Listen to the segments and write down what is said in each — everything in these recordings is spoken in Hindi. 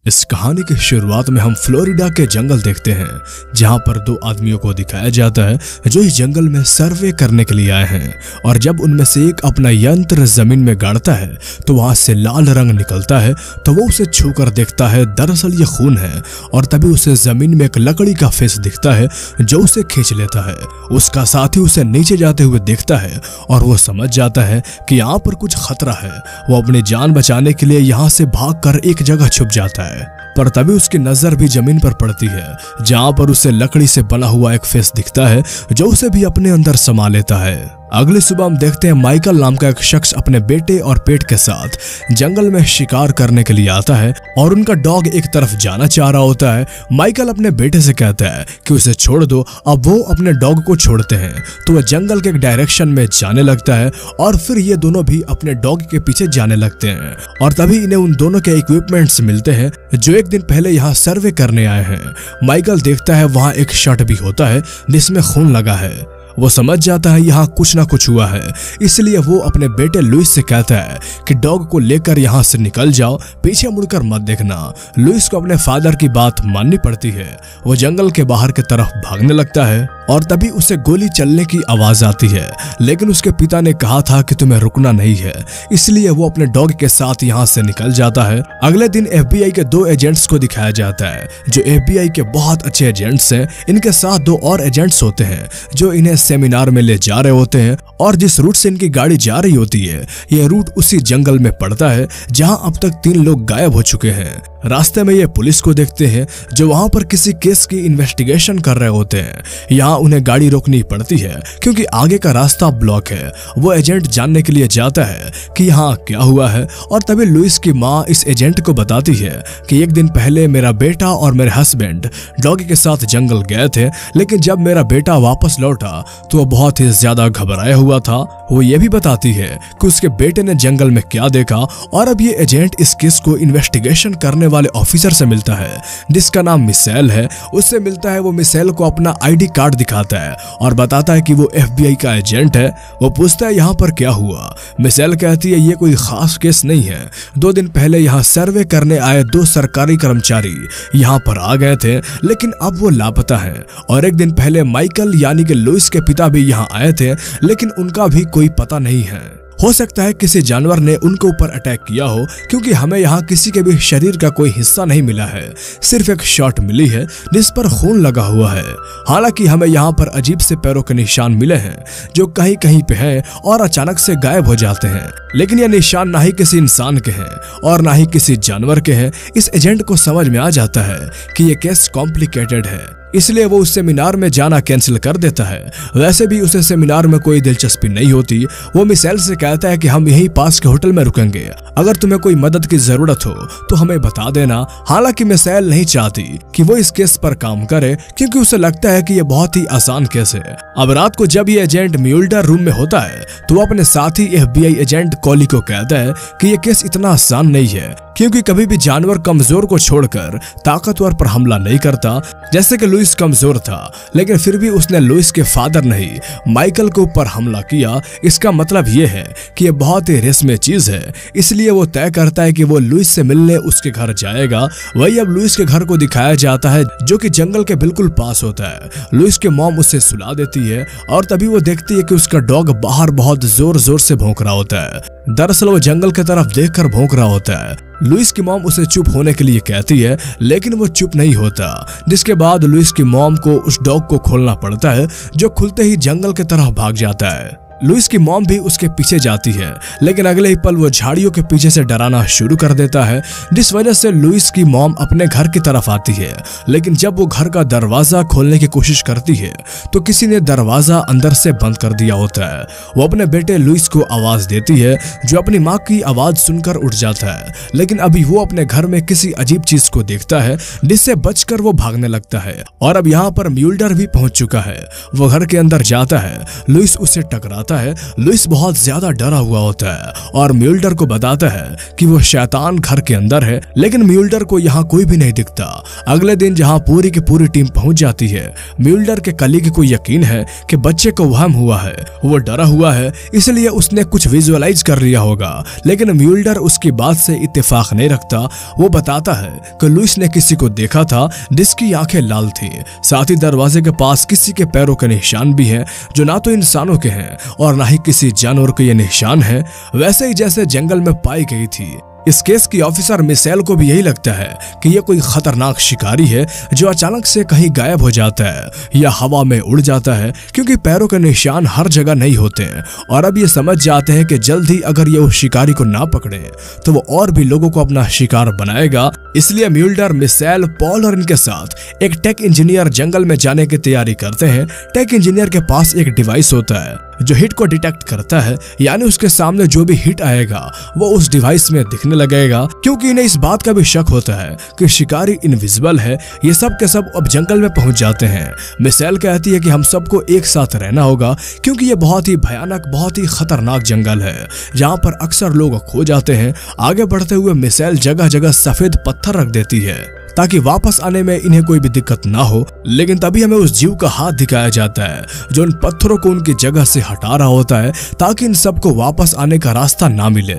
इस कहानी की शुरुआत में हम फ्लोरिडा के जंगल देखते हैं, जहां पर दो आदमियों को दिखाया जाता है जो इस जंगल में सर्वे करने के लिए आए हैं। और जब उनमें से एक अपना यंत्र जमीन में गाड़ता है तो वहां से लाल रंग निकलता है, तो वो उसे छूकर देखता है, दरअसल ये खून है। और तभी उसे जमीन में एक लकड़ी का फेस दिखता है जो उसे खींच लेता है। उसका साथी उसे नीचे जाते हुए देखता है और वो समझ जाता है कि यहाँ पर कुछ खतरा है। वो अपनी जान बचाने के लिए यहाँ से भागकर एक जगह छुप जाता है, पर तभी उसकी नजर भी जमीन पर पड़ती है, जहां पर उसे लकड़ी से बना हुआ एक फेस दिखता है जो उसे भी अपने अंदर समा लेता है। अगली सुबह हम देखते हैं माइकल नाम का एक शख्स अपने बेटे और पेट के साथ जंगल में शिकार करने के लिए आता है और उनका डॉग एक तरफ जाना चाह रहा होता है। माइकल अपने बेटे से कहता है कि उसे छोड़ दो। अब वो अपने डॉग को छोड़ते हैं तो वह जंगल के एक डायरेक्शन में जाने लगता है और फिर ये दोनों भी अपने डॉग के पीछे जाने लगते हैं। और तभी इन्हें उन दोनों के इक्विपमेंट्स मिलते हैं जो एक दिन पहले यहाँ सर्वे करने आए हैं। माइकल देखता है वहाँ एक शर्ट भी होता है जिसमें खून लगा है। वो समझ जाता है यहाँ कुछ ना कुछ हुआ है, इसलिए वो अपने बेटे लुइस से कहता है कि डॉग को लेकर यहाँ से निकल जाओ, पीछे मुड़कर मत देखना। लुइस को अपने फादर की बात माननी पड़ती है। वो जंगल के बाहर की तरफ भागने लगता है और तभी उसे गोली चलने की आवाज आती है, लेकिन उसके पिता ने कहा था कि तुम्हें रुकना नहीं है, इसलिए वो अपने डॉग के साथ यहाँ से निकल जाता है। अगले दिन FBI के दो एजेंट्स को दिखाया जाता है जो FBI के बहुत अच्छे एजेंट्स हैं। इनके साथ दो और एजेंट्स होते हैं जो इन्हें सेमिनार में ले जा रहे होते हैं। और जिस रूट से इनकी गाड़ी जा रही होती है, यह रूट उसी जंगल में पड़ता है जहां अब तक 3 लोग गायब हो चुके हैं। रास्ते में ये पुलिस को देखते हैं जो वहां पर किसी केस की इन्वेस्टिगेशन कर रहे होते हैं। यहाँ उन्हें गाड़ी रोकनी पड़ती है क्योंकि आगे का रास्ता ब्लॉक है। वो एजेंट जानने के लिए जाता है कि यहाँ क्या हुआ है और तभी लुइस की माँ इस एजेंट को बताती है कि एक दिन पहले मेरा बेटा और मेरे हस्बैंड डॉगी के साथ जंगल गए थे, लेकिन जब मेरा बेटा वापस लौटा तो वो बहुत ही ज्यादा घबराया हुआ था। वो ये भी बताती है कि उसके बेटे ने जंगल में क्या देखा। और अब ये एजेंट इस केस को इन्वेस्टिगेशन करने वाले ऑफिसर से मिलता है जिसका नाम मिशेल है। उससे मिलता है, वो मिशेल को अपना ID कार्ड दिखाता है और बताता है कि वो FBI का एजेंट है। वो पूछता है यहाँ पर क्या हुआ। मिशेल कहती है ये कोई खास केस नहीं है, 2 दिन पहले यहाँ सर्वे करने आए 2 सरकारी कर्मचारी यहाँ पर आ गए थे, लेकिन अब वो लापता है। और एक दिन पहले माइकल यानी कि लुइस के पिता भी यहाँ आए थे, लेकिन उनका भी कोई पता नहीं है। हो सकता है किसी जानवर ने उनके ऊपर अटैक किया हो, क्योंकि हमें यहाँ किसी के भी शरीर का कोई हिस्सा नहीं मिला है, सिर्फ एक शॉट मिली है जिस पर खून लगा हुआ है। हालांकि हमें यहाँ पर अजीब से पैरों के निशान मिले हैं जो कहीं कहीं पे हैं और अचानक से गायब हो जाते हैं, लेकिन ये निशान ना ही किसी इंसान के हैं और ना ही किसी जानवर के हैं। इस एजेंट को समझ में आ जाता है कि ये केस कॉम्प्लिकेटेड है, इसलिए वो उस सेमिनार में जाना कैंसिल कर देता है। वैसे भी उसे सेमिनार में कोई दिलचस्पी नहीं होती। वो मिशेल से कहता है कि हम यहीं पास के होटल में रुकेंगे, अगर तुम्हें कोई मदद की जरूरत हो तो हमें बता देना। हालांकि मिशेल नहीं चाहती कि वो इस केस पर काम करे, क्योंकि उसे लगता है कि ये बहुत ही आसान केस है। अब रात को जब ये एजेंट म्यूल्डर रूम में होता है तो वो अपने साथी FBI एजेंट कॉली को कहता है कि ये केस इतना आसान नहीं है, क्योंकि कभी भी जानवर कमजोर को छोड़कर ताकतवर पर हमला नहीं करता। जैसे कि लुइस कमजोर था, लेकिन फिर भी उसने लुइस के फादर नहीं माइकल के ऊपर हमला किया। इसका मतलब ये है कि ये बहुत ही रेसमी चीज है, इसलिए वो तय करता है कि वो लुइस से मिलने उसके घर जाएगा। वही अब लुइस के घर को दिखाया जाता है जो कि जंगल के बिल्कुल पास होता है। लुइस के मॉम उसे सुला देती है और तभी वो देखती है कि उसका डॉग बाहर बहुत जोर जोर से भौंक रहा होता है। दरअसल वो जंगल की तरफ देखकर भौंक रहा होता है। लुइस की मॉम उसे चुप होने के लिए कहती है, लेकिन वो चुप नहीं होता, जिसके बाद लुइस की मॉम को उस डॉग को खोलना पड़ता है जो खुलते ही जंगल की तरफ भाग जाता है। लुइस की मॉम भी उसके पीछे जाती है, लेकिन अगले ही पल वो झाड़ियों के पीछे से डराना शुरू कर देता है, जिस वजह से लुइस की मॉम अपने घर की तरफ आती है। लेकिन जब वो घर का दरवाजा खोलने की कोशिश करती है तो किसी ने दरवाजा अंदर से बंद कर दिया होता है। वो अपने बेटे लुइस को आवाज देती है जो अपनी माँ की आवाज सुनकर उठ जाता है, लेकिन अभी वो अपने घर में किसी अजीब चीज को देखता है जिससे बचकर वो भागने लगता है। और अब यहाँ पर म्यूल्डर भी पहुंच चुका है। वो घर के अंदर जाता है, लुइस उससे टकराता आता है, लुइस बहुत ज्यादा डरा हुआ होता है और म्यूल्डर को बताता है कि वो शैतान घर के अंदर है, लेकिन म्यूल्डर को यहाँ कोई भी नहीं दिखता। अगले दिन जहाँ पूरी की पूरी टीम पहुंच जाती है, म्यूल्डर के कलीग को यकीन है कि बच्चे को वहम हुआ है, वो डरा हुआ है, इसलिए उसने कुछ विजुअलाइज कर लिया होगा। लेकिन म्यूल्डर उसकी बात से इत्तेफाक नहीं रखता। वो बताता है कि लुइस ने किसी को देखा था जिसकी आंखें लाल थी, साथ ही दरवाजे के पास किसी के पैरों के निशान भी हैं जो ना तो इंसानों के हैं और ना ही किसी जानवर के ये निशान है, वैसे ही जैसे जंगल में पाई गई थी। इस केस की ऑफिसर मिशेल को भी यही लगता है कि ये कोई खतरनाक शिकारी है जो अचानक से कहीं गायब हो जाता है या हवा में उड़ जाता है, क्योंकि पैरों के निशान हर जगह नहीं होते हैं। और अब ये समझ जाते हैं कि जल्द ही अगर ये उस शिकारी को ना पकड़े तो वो और भी लोगों को अपना शिकार बनाएगा। इसलिए म्यूल्डर, मिशेल, पॉल और इनके साथ एक टेक इंजीनियर जंगल में जाने की तैयारी करते हैं। टेक इंजीनियर के पास एक डिवाइस होता है जो हिट को डिटेक्ट करता है, यानी उसके सामने जो भी हिट आएगा वो उस डिवाइस में दिखने लगेगा, क्योंकि इन्हें इस बात का भी शक होता है कि शिकारी इनविजिबल है। ये सब के सब अब जंगल में पहुंच जाते हैं। मिशेल कहती है कि हम सबको एक साथ रहना होगा, क्योंकि ये बहुत ही भयानक, बहुत ही खतरनाक जंगल है जहाँ पर अक्सर लोग खो जाते हैं। आगे बढ़ते हुए मिशेल जगह जगह सफेद पत्थर रख देती है ताकि वापस आने में इन्हें कोई भी दिक्कत ना हो। लेकिन तभी हमें उस जीव का हाथ दिखाया जाता है जो इन पत्थरों को उनकी जगह से हटा रहा होता है ताकि इन सबको वापस आने का रास्ता ना मिले।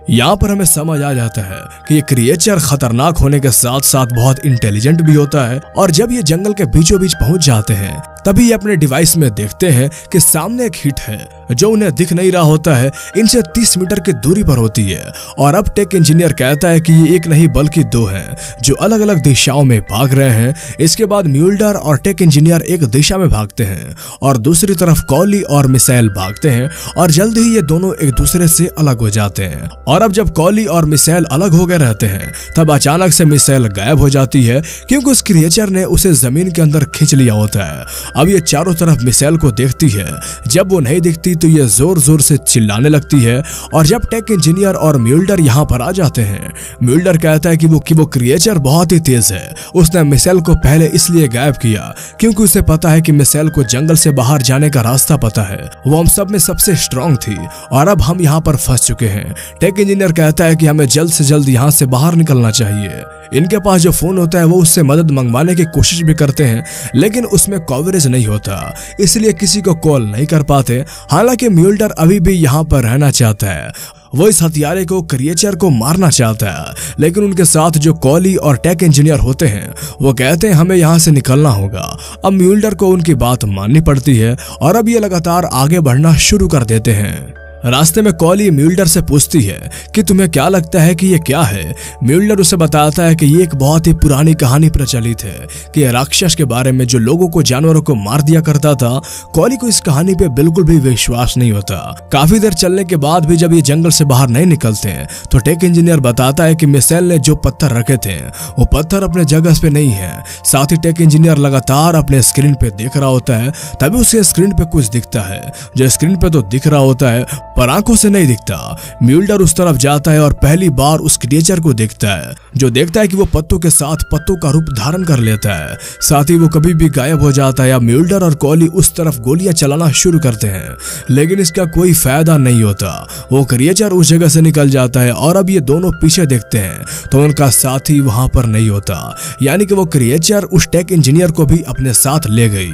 यहाँ पर हमें समझ आ जाता है कि ये क्रिएचर खतरनाक होने के साथ साथ बहुत इंटेलिजेंट भी होता है। और जब ये जंगल के बीचों बीच पहुंच जाते हैं तभी ये अपने डिवाइस में देखते हैं कि सामने एक हिट है जो उन्हें दिख नहीं रहा होता है, इनसे 30 मीटर की दूरी पर होती है। और अब टेक इंजीनियर कहता है कि ये एक नहीं बल्कि दो हैं जो अलग अलग दिशाओं में भाग रहे हैं। इसके बाद म्यूल्डर और टेक इंजीनियर एक दिशा में भागते हैं और दूसरी तरफ कॉली और मिशेल भागते हैं और जल्द ही ये दोनों एक दूसरे से अलग हो जाते हैं। और अब जब कॉली और मिशेल अलग हो गए रहते हैं तब अचानक से मिशेल गायब हो जाती है, क्योंकि उस क्रिएचर ने उसे जमीन के अंदर खींच लिया होता है। अब ये चारों तरफ मिशेल को देखती है, जब वो नहीं दिखती तो ये जोर जोर से चिल्लाने लगती है। और जब टेक इंजीनियर और म्यूल्डर यहाँ पर आ जाते हैं, म्यूल्डर कहता है कि वो क्रिएचर बहुत ही तेज है। उसने मिशेल को पहले इसलिए गायब किया क्योंकि उसे पता है कि मिशेल को जंगल से बाहर जाने का रास्ता पता है, वो हम सब में सबसे स्ट्रांग थी और अब हम यहाँ पर फंस चुके हैं। टेक इंजीनियर कहता है कि हमें जल्द से जल्द यहाँ से बाहर निकलना चाहिए। इनके पास जो फोन होता है वो उससे मदद मंगवाने की कोशिश भी करते हैं, लेकिन उसमें कवरेज नहीं होता, इसलिए किसी को कॉल नहीं कर पाते। हालांकि म्यूल्डर अभी भी यहाँ पर रहना चाहता है, वो इस हथियारे को, क्रिएचर को मारना चाहता है। लेकिन उनके साथ जो कॉली और टेक इंजीनियर होते हैं वो कहते हैं हमें यहाँ से निकलना होगा। अब म्यूल्डर को उनकी बात माननी पड़ती है और अब ये लगातार आगे बढ़ना शुरू कर देते हैं। रास्ते में कॉली म्यूल्डर से पूछती है कि तुम्हें क्या लगता है कि ये क्या है। म्यूल्डर उसे बताता है कि ये एक बहुत ही पुरानी कहानी प्रचलित है कि ये राक्षस के बारे में जो लोगों को, जानवरों को मार दिया करता था। कॉली को इस कहानी पे बिल्कुल भी विश्वास नहीं होता। काफी देर चलने के बाद भी जब ये जंगल से बाहर नहीं निकलते हैं तो टेक इंजीनियर बताता है कि मिशेल ने जो पत्थर रखे थे वो पत्थर अपने जगह पे नहीं है। साथ ही टेक इंजीनियर लगातार अपने स्क्रीन पे देख रहा होता है, तभी उसे स्क्रीन पे कुछ दिखता है जो स्क्रीन पे तो दिख रहा होता है पर आंखों से नहीं दिखता। म्यूल्डर उस तरफ जाता है और पहली बार उस क्रिएचर को देखता है जो देखता है कि वो पत्तों के साथ पत्तों का रूप धारण कर लेता है, साथ ही वो कभी भी गायब हो जाता है। म्यूल्डर और कॉली उस तरफ गोलियां चलाना शुरू करते हैं, लेकिन इसका कोई फायदा नहीं होता। वो क्रिएचर उस जगह से निकल जाता है और अब ये दोनों पीछे देखते हैं तो उनका साथी वहां पर नहीं होता, यानी कि वो क्रिएचर उस टेक इंजीनियर को भी अपने साथ ले गई।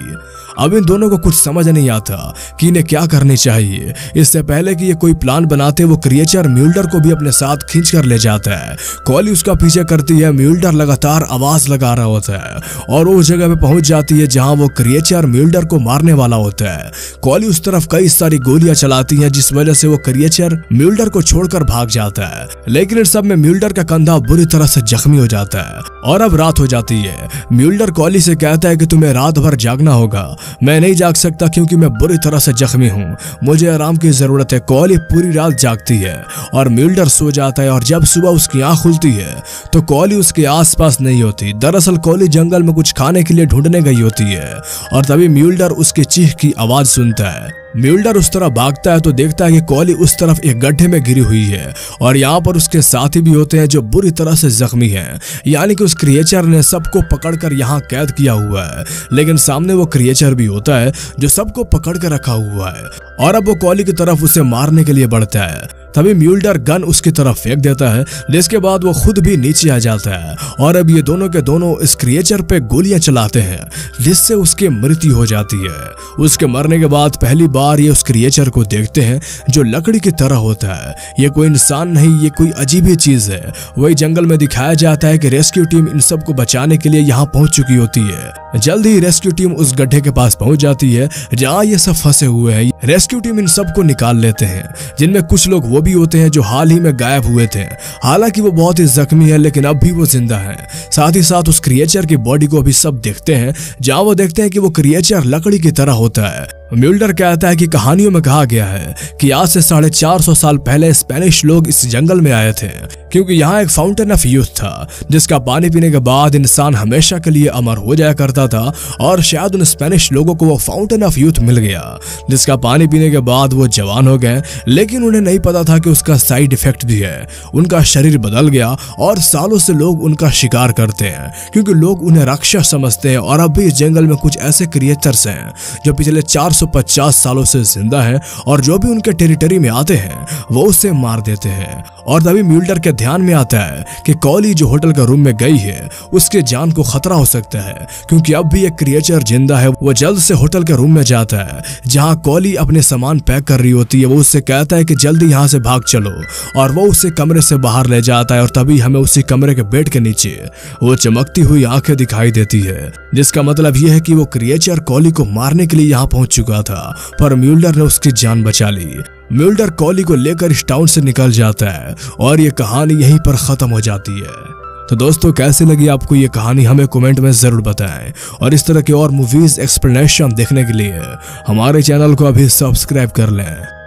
अब इन दोनों को कुछ समझ नहीं आता कि इन्हें क्या करनी चाहिए। इससे पहले कि ये कोई प्लान बनाते वो क्रिएचर म्यूल्डर को भी अपने साथ खींच कर ले जाता है। कॉली उसका पीछे करती है, म्यूल्डर लगातार आवाज लगा रहा होता है और उस जगह पे पहुंच जाती है जहां वो क्रिएचर म्यूल्डर को मारने वाला होता है। कॉली उस तरफ कई सारी गोलियां चलाती है जिस वजह से वो क्रिएचर म्यूल्डर को छोड़कर भाग जाता है, लेकिन इन सब में म्यूल्डर का कंधा बुरी तरह से जख्मी हो जाता है। और अब रात हो जाती है। म्यूल्डर कॉली से कहता है कि तुम्हें रात भर जागना होगा। मैं नहीं जाग सकता क्योंकि मैं बुरी तरह से जख्मी हूँ, मुझे आराम की जरूरत है। कॉली पूरी रात जागती है और म्यूल्डर सो जाता है और जब सुबह उसकी आंख खुलती है तो कॉली उसके आसपास नहीं होती। दरअसल कॉली जंगल में कुछ खाने के लिए ढूंढने गई होती है और तभी म्यूल्डर उसकी चीख की आवाज सुनता है। म्यूल्डर उस तरफ भागता है तो देखता है कि कॉली उस तरफ एक गड्ढे में गिरी हुई है और यहाँ पर उसके साथी भी होते हैं जो बुरी तरह से जख्मी हैं। यानी कि उस क्रिएचर ने सबको पकड़कर यहाँ कैद किया हुआ है, लेकिन सामने वो क्रिएचर भी होता है जो सबको पकड़ कर रखा हुआ है और अब वो कॉली की तरफ उसे मारने के लिए बढ़ता है। तभी म्यूल्डर गन उसकी तरफ फेंक देता है, जिसके बाद वो खुद भी नीचे आ जाता है और अब ये दोनों के दोनों इस क्रिएचर पे गोलियां चलाते हैं, जिससे उसकी मृत्यु हो जाती है। उसके मरने के बाद पहली बार ये उस क्रिएचर को देखते हैं जो लकड़ी की तरह होता है। ये कोई इंसान नहीं, ये कोई अजीब ही चीज है। वही जंगल में दिखाया जाता है कि रेस्क्यू टीम इन सबको बचाने के लिए यहाँ पहुंच चुकी होती है। जल्द ही रेस्क्यू टीम उस गड्ढे के पास पहुंच जाती है जहाँ ये सब फंसे हुए हैं। रेस्क्यू टीम इन सबको निकाल लेते हैं, जिनमें कुछ लोग वो भी होते हैं जो हाल ही में गायब हुए थे। हालांकि वो बहुत ही जख्मी है, लेकिन अब भी वो जिंदा है। साथ ही साथ उस क्रिएचर की बॉडी को भी सब देखते हैं, जहां वो देखते हैं कि वो क्रिएचर लकड़ी की तरह होता है। म्यूल्डर कहता है कि कहानियों में कहा गया है कि आज से 450 साल पहले स्पेनिश लोग इस जंगल में आए थे, क्योंकि यहाँ एक फाउंटेन ऑफ यूथ था जिसका पानी पीने के बाद इंसान हमेशा के लिए अमर हो जाया करता था। और शायद उन स्पेनिश लोगों को वो फाउंटेन ऑफ यूथ मिल गया, जिसका पानी पीने के बाद वो जवान हो गए, लेकिन उन्हें नहीं पता था कि उसका साइड इफेक्ट भी है। उनका शरीर बदल गया और सालों से लोग उनका शिकार करते हैं, क्योंकि लोग उन्हें राक्षस समझते हैं। और अब भी इस जंगल में कुछ ऐसे क्रिएचर्स हैं जो पिछले 450 सालों से जिंदा हैं और जो भी उनके टेरिटरी में आते हैं वो उसे मार देते हैं। और तभी म्यूल्डर के ध्यान में आता है कि कॉली जो होटल का रूम में गई है उसके जान को खतरा हो सकता है, क्योंकि अब भी एक क्रिएचर जिंदा है। वो जल्द से होटल के रूम में जाता है जहां कॉली अपने सामान पैक कर रही होती है। वो उससे कहता है कि जल्दी यहाँ से भाग चलो, और वो उसे कमरे से बाहर ले जाता है। और तभी हमें उसी कमरे के बेड के नीचे वो चमकती हुई आंखें दिखाई देती है, जिसका मतलब यह है कि वो क्रिएचर कॉली को मारने के लिए यहाँ पहुंच चुका था, पर म्यूल्डर ने उसकी जान बचा ली। म्यूल्डर कॉली को लेकर इस टाउन से निकल जाता है और ये कहानी यहीं पर खत्म हो जाती है। तो दोस्तों, कैसी लगी आपको ये कहानी हमें कमेंट में जरूर बताएं, और इस तरह के और मूवीज एक्सप्लेनेशन देखने के लिए हमारे चैनल को अभी सब्सक्राइब कर लें।